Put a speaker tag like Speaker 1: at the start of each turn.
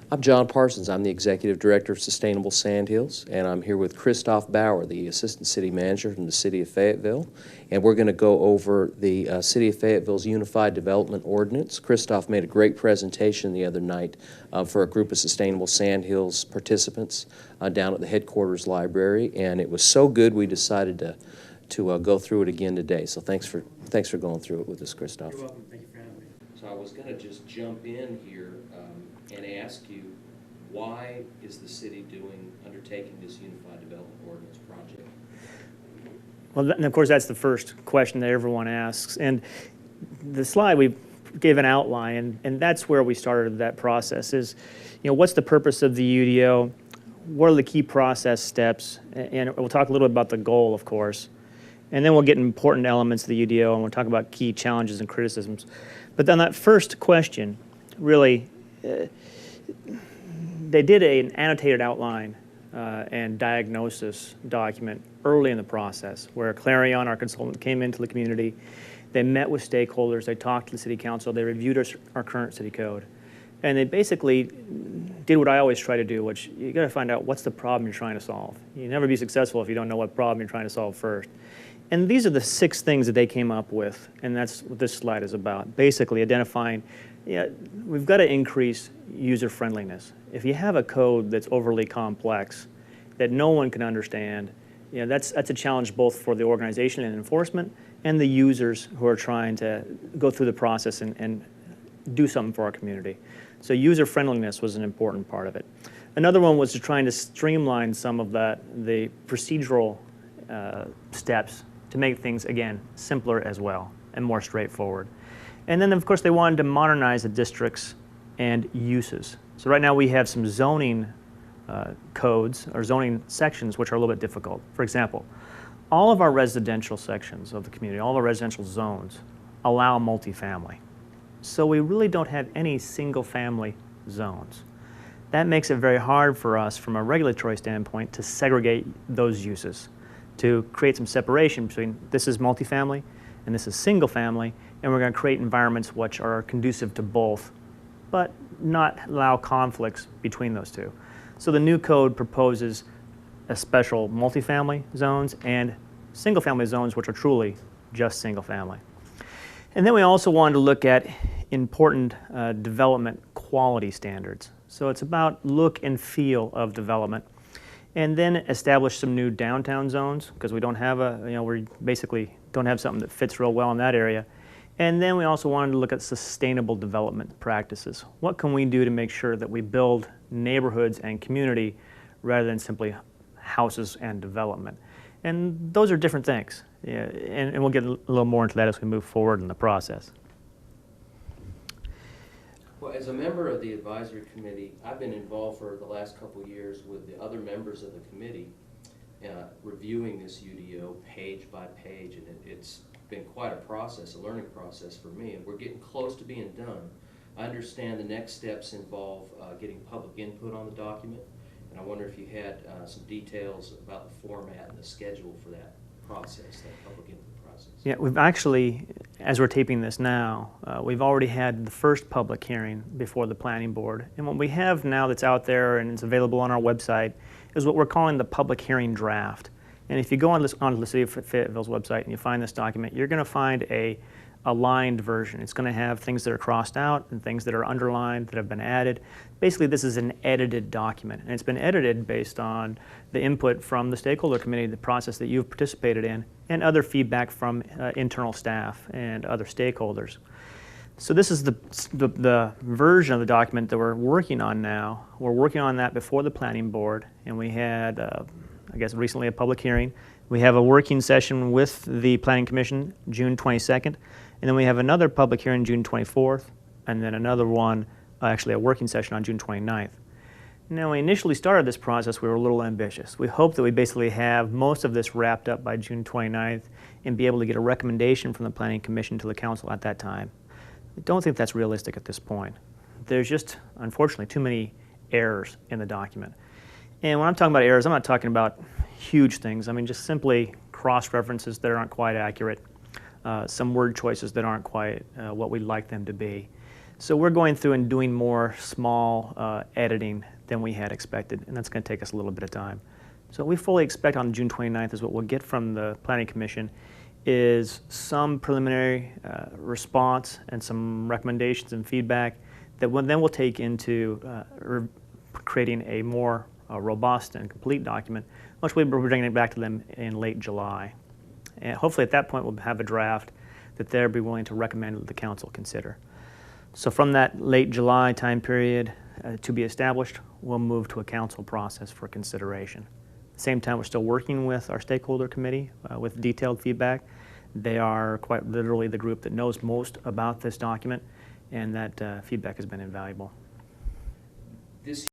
Speaker 1: I'm John Parsons. I'm the Executive Director of Sustainable Sandhills, and I'm here with Christoph Bauer, the Assistant City Manager from the City of Fayetteville. And we're going to go over the City of Fayetteville's Unified Development Ordinance. Christoph made a great presentation the other night for a group of Sustainable Sandhills participants down at the headquarters library, and it was so good we decided to go through it again today. So thanks for going through it with us, Christoph.
Speaker 2: You're welcome. Thank you for having me.
Speaker 1: So I was going to just jump in here and ask you, why is the city undertaking this Unified Development Ordinance project?
Speaker 2: Well, and of course, that's the first question that everyone asks. And the slide, we gave an outline, and that's where we started that process is, what's the purpose of the UDO? What are the key process steps? And we'll talk a little bit about the goal, of course. And then we'll get important elements of the UDO, and we'll talk about key challenges and criticisms. But on that first question, really, they did an annotated outline and diagnosis document early in the process where Clarion, our consultant, came into the community. They met with stakeholders, they talked to the city council, they reviewed our current city code. And they basically did what I always try to do, which you got to find out what's the problem you're trying to solve. You'll never be successful if you don't know what problem you're trying to solve first. And these are the 6 things that they came up with, and that's what this slide is about. Basically identifying, we've got to increase user friendliness. If you have a code that's overly complex, that no one can understand, that's a challenge both for the organization and enforcement and the users who are trying to go through the process and do something for our community. So user friendliness was an important part of it. Another one was trying to streamline some of the procedural steps to make things, again, simpler as well and more straightforward. And then, of course, they wanted to modernize the districts and uses. So right now we have some zoning codes or zoning sections which are a little bit difficult. For example, all of our residential sections of the community, all the residential zones, allow multifamily. So we really don't have any single-family zones. That makes it very hard for us from a regulatory standpoint to segregate those uses, to create some separation between this is multifamily and this is single family, and we're going to create environments which are conducive to both, but not allow conflicts between those two. So the new code proposes a special multifamily zones and single family zones which are truly just single family. And then we also wanted to look at important development quality standards. So it's about look and feel of development. And then establish some new downtown zones, because we don't have we basically don't have something that fits real well in that area. And then we also wanted to look at sustainable development practices. What can we do to make sure that we build neighborhoods and community rather than simply houses and development? And those are different things. And we'll get a little more into that as we move forward in the process.
Speaker 1: Well, as a member of the advisory committee, I've been involved for the last couple of years with the other members of the committee reviewing this UDO page by page, and it's been quite a process, a learning process for me, and we're getting close to being done. I understand the next steps involve getting public input on the document, and I wonder if you had some details about the format and the schedule for that process, that public input process.
Speaker 2: Yeah, we've actually, as we're taping this now, we've already had the first public hearing before the planning board. And what we have now that's out there and it's available on our website is what we're calling the public hearing draft. And if you go onto the City of Fayetteville's website and you find this document, you're going to find a aligned version. It's going to have things that are crossed out and things that are underlined that have been added. Basically, this is an edited document, and it's been edited based on the input from the stakeholder committee, the process that you've participated in, and other feedback from internal staff and other stakeholders. So this is the version of the document that we're working on now. We're working on that before the planning board, and we had, I guess, recently a public hearing. We have a working session with the Planning Commission June 22nd, and then we have another public hearing June 24th, and then another one, actually a working session on June 29th. Now, when we initially started this process, we were a little ambitious. We hoped that we basically have most of this wrapped up by June 29th and be able to get a recommendation from the Planning Commission to the Council at that time. I don't think that's realistic at this point. There's just, unfortunately, too many errors in the document. And when I'm talking about errors, I'm not talking about huge things. I mean, just simply cross-references that aren't quite accurate, some word choices that aren't quite what we'd like them to be. So we're going through and doing more small editing than we had expected, and that's going to take us a little bit of time. So what we fully expect on June 29th is what we'll get from the Planning Commission is some preliminary response and some recommendations and feedback that then we'll take into creating a more robust and complete document, which we'll be bringing it back to them in late July. And hopefully at that point we'll have a draft that they'll be willing to recommend that the council consider. So from that late July time period to be established, we'll move to a council process for consideration. At the same time, we're still working with our stakeholder committee with detailed feedback. They are quite literally the group that knows most about this document, and that feedback has been invaluable.
Speaker 1: This